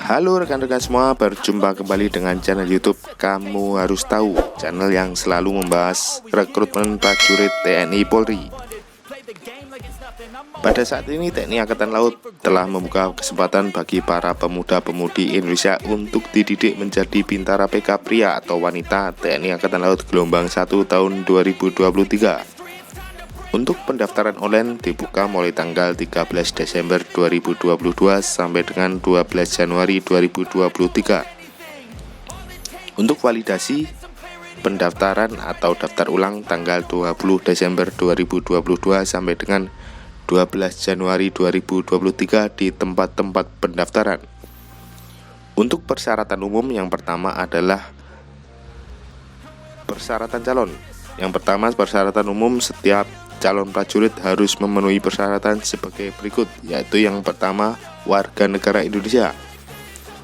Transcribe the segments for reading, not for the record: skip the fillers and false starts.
Halo rekan-rekan semua, berjumpa kembali dengan channel YouTube Kamu Harus Tahu, channel yang selalu membahas rekrutmen prajurit TNI Polri. Pada saat ini TNI Angkatan Laut telah membuka kesempatan bagi para pemuda-pemudi Indonesia untuk dididik menjadi bintara PK pria atau wanita TNI Angkatan Laut gelombang 1 tahun 2023. Untuk pendaftaran online dibuka mulai tanggal 13 Desember 2022 sampai dengan 12 Januari 2023. Untuk validasi pendaftaran atau daftar ulang tanggal 20 Desember 2022 sampai dengan 12 Januari 2023 di tempat-tempat pendaftaran. Untuk persyaratan umum yang pertama adalah persyaratan calon. Yang pertama, persyaratan umum setiap calon prajurit harus memenuhi persyaratan sebagai berikut, yaitu yang pertama, warga negara Indonesia.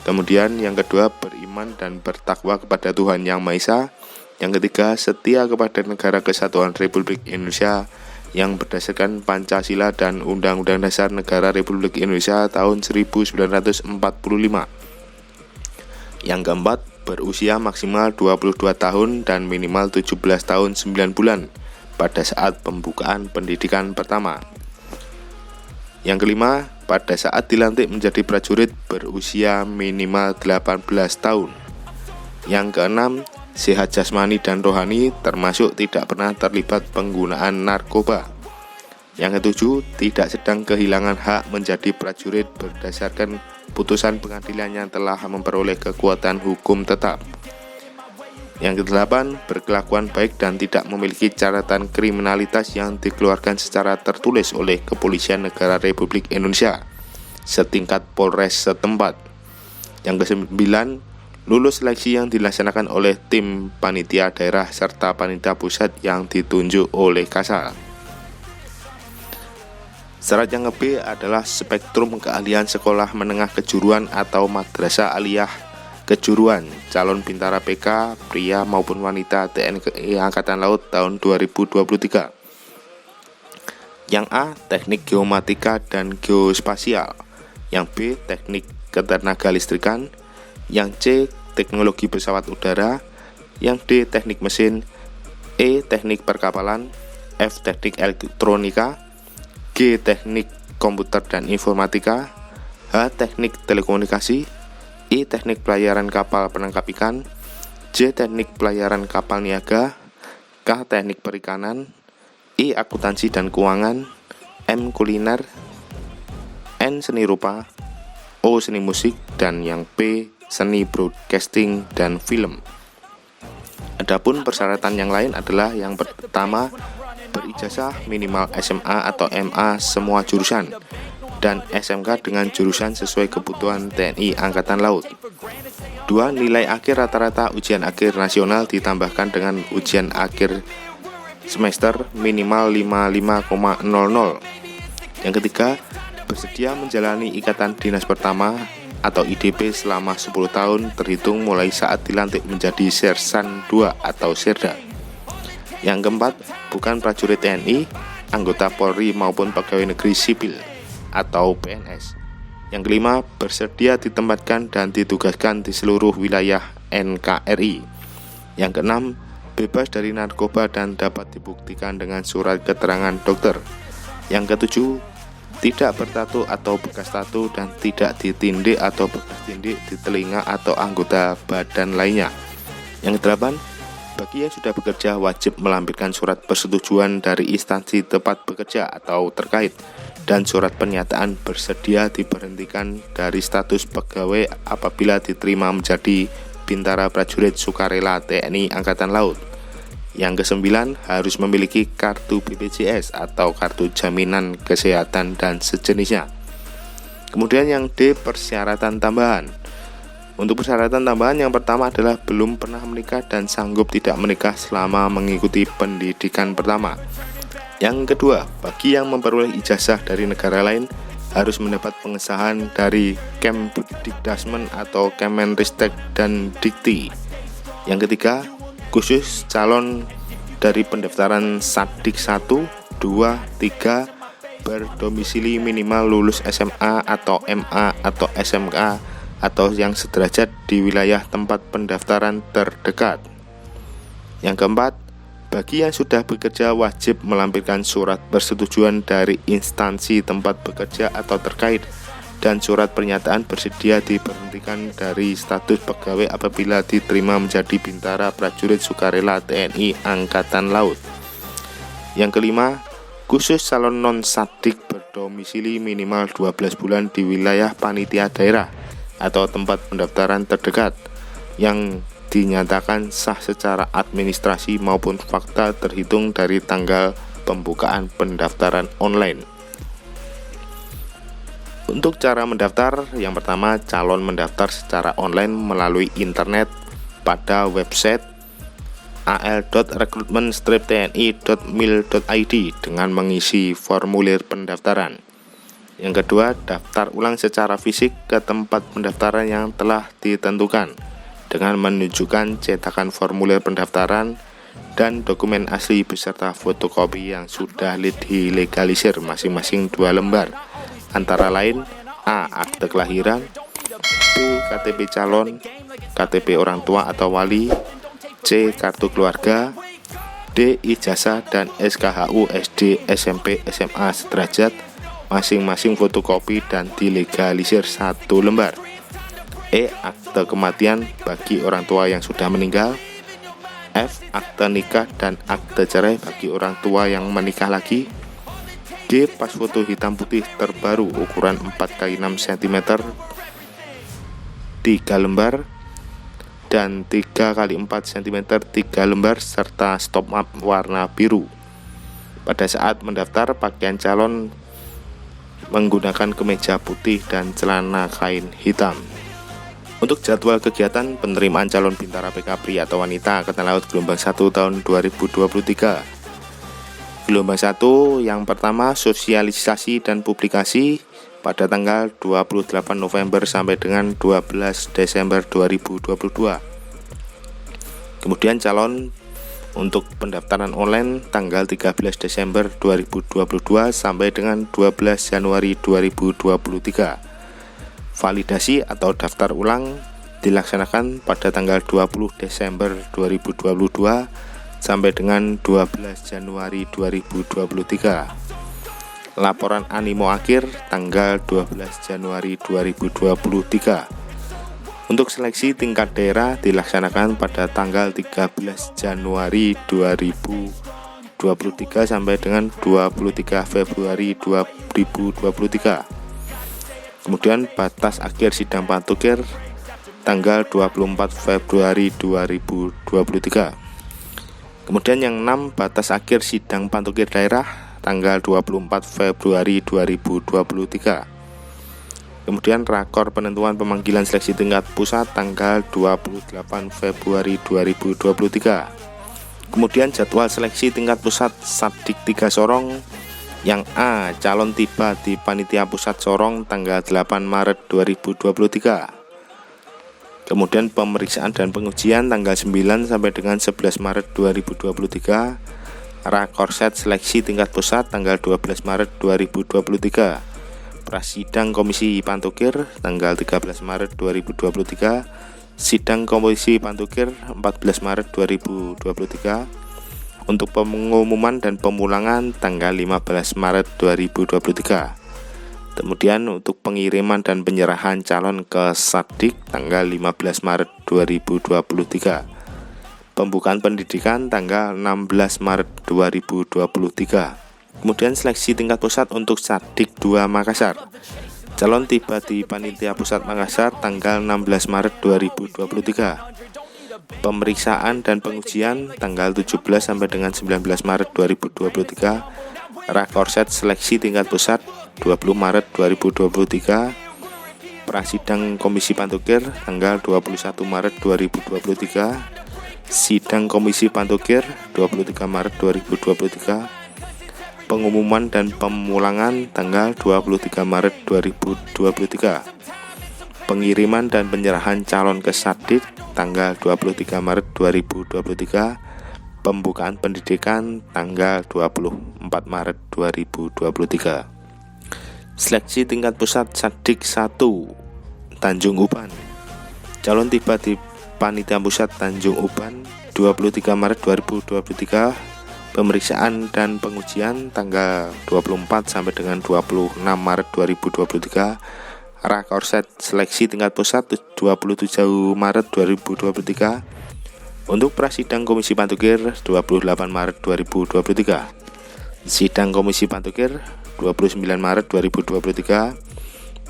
Kemudian yang kedua, beriman dan bertakwa kepada Tuhan Yang Maha Esa. Yang ketiga, setia kepada Negara Kesatuan Republik Indonesia yang berdasarkan Pancasila dan Undang-Undang Dasar Negara Republik Indonesia tahun 1945. Yang keempat, berusia maksimal 22 tahun dan minimal 17 tahun 9 bulan pada saat pembukaan pendidikan pertama. Yang kelima, pada saat dilantik menjadi prajurit berusia minimal 18 tahun. Yang keenam, sehat jasmani dan rohani termasuk tidak pernah terlibat penggunaan narkoba. Yang ketujuh, tidak sedang kehilangan hak menjadi prajurit berdasarkan putusan pengadilan yang telah memperoleh kekuatan hukum tetap. Yang kedelapan, berkelakuan baik dan tidak memiliki catatan kriminalitas yang dikeluarkan secara tertulis oleh Kepolisian Negara Republik Indonesia setingkat Polres setempat. Yang kesembilan, lulus seleksi yang dilaksanakan oleh tim panitia daerah serta panitia pusat yang ditunjuk oleh Kasal. Syarat yang B adalah spektrum keahlian sekolah menengah kejuruan atau madrasah aliyah kejuruan calon bintara PK pria maupun wanita TNI Angkatan Laut tahun 2023. Yang A, teknik geomatika dan geospasial. Yang B, teknik ketenaga listrikan. Yang C, teknologi pesawat udara. Yang D, teknik mesin. E, teknik perkapalan. F, teknik elektronika. G, teknik komputer dan informatika. H, teknik telekomunikasi. I, teknik pelayaran kapal penangkap ikan. J, teknik pelayaran kapal niaga. K, teknik perikanan. I, akuntansi dan keuangan. M, kuliner. N, seni rupa. O, seni musik. Dan yang P, seni broadcasting dan film. Adapun persyaratan yang lain adalah yang pertama, berijazah minimal SMA atau MA semua jurusan dan SMK dengan jurusan sesuai kebutuhan TNI Angkatan Laut. 2. Nilai akhir rata-rata ujian akhir nasional ditambahkan dengan ujian akhir semester minimal 55,00. Yang ketiga, bersedia menjalani ikatan dinas pertama atau IDP selama 10 tahun terhitung mulai saat dilantik menjadi Sersan 2 atau Serda. Yang keempat, bukan prajurit TNI, anggota Polri maupun pegawai negeri sipil atau PNS. Yang kelima, bersedia ditempatkan dan ditugaskan di seluruh wilayah NKRI. Yang keenam, bebas dari narkoba dan dapat dibuktikan dengan surat keterangan dokter. Yang ketujuh, tidak bertato atau bekas tato dan tidak ditindik atau bekas tindik di telinga atau anggota badan lainnya. Yang kedelapan, bagi yang sudah bekerja wajib melampirkan surat persetujuan dari instansi tempat bekerja atau terkait dan surat pernyataan bersedia diberhentikan dari status pegawai apabila diterima menjadi bintara prajurit sukarela TNI Angkatan Laut. Yang kesembilan, harus memiliki kartu BPJS atau kartu jaminan kesehatan dan sejenisnya. Kemudian yang D, persyaratan tambahan. Untuk persyaratan tambahan yang pertama adalah belum pernah menikah dan sanggup tidak menikah selama mengikuti pendidikan pertama. Yang kedua, bagi yang memperoleh ijazah dari negara lain harus mendapat pengesahan dari Kemdikdasmen atau Kemenristek dan Dikti. Yang ketiga, khusus calon dari pendaftaran Satdik 1, 2, 3 berdomisili minimal lulus SMA atau MA atau SMK atau yang sederajat di wilayah tempat pendaftaran terdekat. Yang keempat, bagi yang sudah bekerja wajib melampirkan surat persetujuan dari instansi tempat bekerja atau terkait dan surat pernyataan bersedia diberhentikan dari status pegawai apabila diterima menjadi bintara prajurit sukarela TNI Angkatan Laut. Yang kelima, khusus calon non-sadik berdomisili minimal 12 bulan di wilayah panitia daerah atau tempat pendaftaran terdekat yang dinyatakan sah secara administrasi maupun fakta terhitung dari tanggal pembukaan pendaftaran online. Untuk cara mendaftar, yang pertama, calon mendaftar secara online melalui internet pada website al.recruitment-tni.mil.id dengan mengisi formulir pendaftaran. Yang kedua, daftar ulang secara fisik ke tempat pendaftaran yang telah ditentukan dengan menunjukkan cetakan formulir pendaftaran dan dokumen asli beserta fotokopi yang sudah dilegalisir masing-masing 2 lembar, antara lain A. Akte kelahiran, B. KTP calon, KTP orang tua atau wali, C. Kartu keluarga, D. Ijazah dan SKHU SD, SMP, SMA sederajat, masing-masing fotokopi dan dilegalisir 1 lembar. E. Akte kematian bagi orang tua yang sudah meninggal. F. Akte nikah dan akte cerai bagi orang tua yang menikah lagi. G. Pas foto hitam putih terbaru ukuran 4x6 cm 3 lembar dan 3x4 cm 3 lembar serta stop map warna biru. Pada saat mendaftar, pakaian calon menggunakan kemeja putih dan celana kain hitam. Untuk jadwal kegiatan penerimaan calon bintara PK pria atau wanita Angkatan Laut gelombang 1 tahun 2023. Gelombang 1 yang pertama, sosialisasi dan publikasi pada tanggal 28 November sampai dengan 12 Desember 2022. Kemudian calon untuk pendaftaran online tanggal 13 Desember 2022 sampai dengan 12 Januari 2023. Validasi atau daftar ulang dilaksanakan pada tanggal 20 Desember 2022 sampai dengan 12 Januari 2023. Laporan animo akhir tanggal 12 Januari 2023. Untuk seleksi tingkat daerah dilaksanakan pada tanggal 13 Januari 2023 sampai dengan 23 Februari 2023. Kemudian batas akhir sidang pantukir tanggal 24 Februari 2023. Kemudian yang 6, batas akhir sidang pantukir daerah tanggal 24 Februari 2023. Kemudian rakor penentuan pemanggilan seleksi tingkat pusat tanggal 28 Februari 2023. Kemudian jadwal seleksi tingkat pusat Sadik 3 Sorong. Yang A, calon tiba di Panitia Pusat Sorong tanggal 8 Maret 2023. Kemudian pemeriksaan dan pengujian tanggal 9 sampai dengan 11 Maret 2023. Rakorset seleksi tingkat pusat tanggal 12 Maret 2023. Prasidang Komisi Pantukir tanggal 13 Maret 2023. Sidang Komisi Pantukir 14 Maret 2023. Untuk pengumuman dan pemulangan tanggal 15 Maret 2023. Kemudian untuk pengiriman dan penyerahan calon ke Sadik tanggal 15 Maret 2023. Pembukaan pendidikan tanggal 16 Maret 2023. Kemudian seleksi tingkat pusat untuk Sadik 2 Makassar. Calon tiba di Panitia Pusat Makassar tanggal 16 Maret 2023. Pemeriksaan dan pengujian tanggal 17 sampai dengan 19 Maret 2023. Rakorset seleksi tingkat pusat 20 Maret 2023. Prasidang Komisi Pantukir tanggal 21 Maret 2023. Sidang Komisi Pantukir 23 Maret 2023. Pengumuman dan pemulangan tanggal 23 Maret 2023. Pengiriman dan penyerahan calon ke Sadik tanggal 23 Maret 2023. Pembukaan pendidikan tanggal 24 Maret 2023. Seleksi tingkat pusat Sadik 1 Tanjung Uban. Calon tiba di Panitia Pusat Tanjung Uban 23 Maret 2023. Pemeriksaan dan pengujian tanggal 24 sampai dengan 26 Maret 2023. Rakorset seleksi tingkat pusat 27 Maret 2023. Untuk prasidang Komisi Pantukir 28 Maret 2023. Sidang Komisi Pantukir 29 Maret 2023.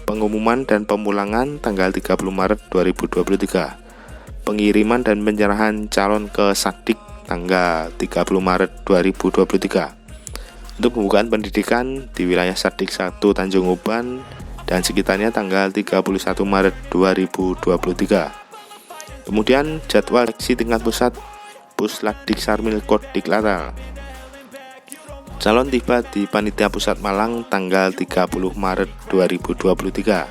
Pengumuman dan pemulangan tanggal 30 Maret 2023. Pengiriman dan penyerahan calon ke Satdik tanggal 30 Maret 2023. Untuk pembukaan pendidikan di wilayah Satdik 1 Tanjung Uban dan sekitarnya tanggal 31 Maret 2023. Kemudian jadwal seleksi tingkat pusat Puslatdik Sarmil Kodik Latal. Calon tiba di Panitia Pusat Malang tanggal 30 Maret 2023.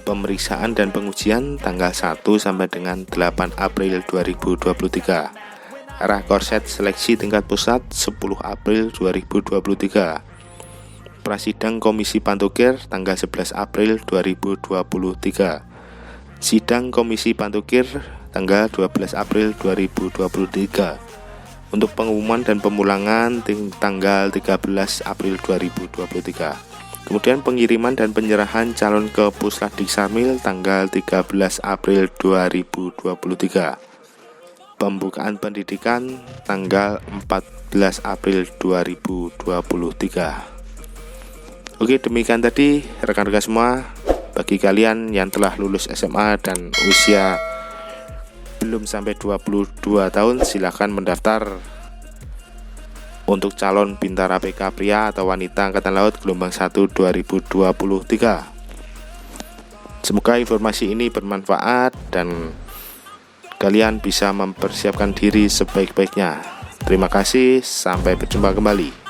Pemeriksaan dan pengujian tanggal 1 sampai dengan 8 April 2023. Rakorset seleksi tingkat pusat 10 April 2023. Prasidang Komisi Pantukir tanggal 11 April 2023. Sidang Komisi Pantukir tanggal 12 April 2023. Untuk pengumuman dan pemulangan tanggal 13 April 2023. Kemudian pengiriman dan penyerahan calon ke Puslatdik Sarmil tanggal 13 April 2023. Pembukaan pendidikan tanggal 14 April 2023. Oke, demikian tadi rekan-rekan semua. Bagi kalian yang telah lulus SMA dan usia belum sampai 22 tahun, silakan mendaftar untuk calon Bintara PK pria atau wanita Angkatan Laut gelombang 1 2023. Semoga informasi ini bermanfaat dan kalian bisa mempersiapkan diri sebaik-baiknya. Terima kasih, sampai berjumpa kembali.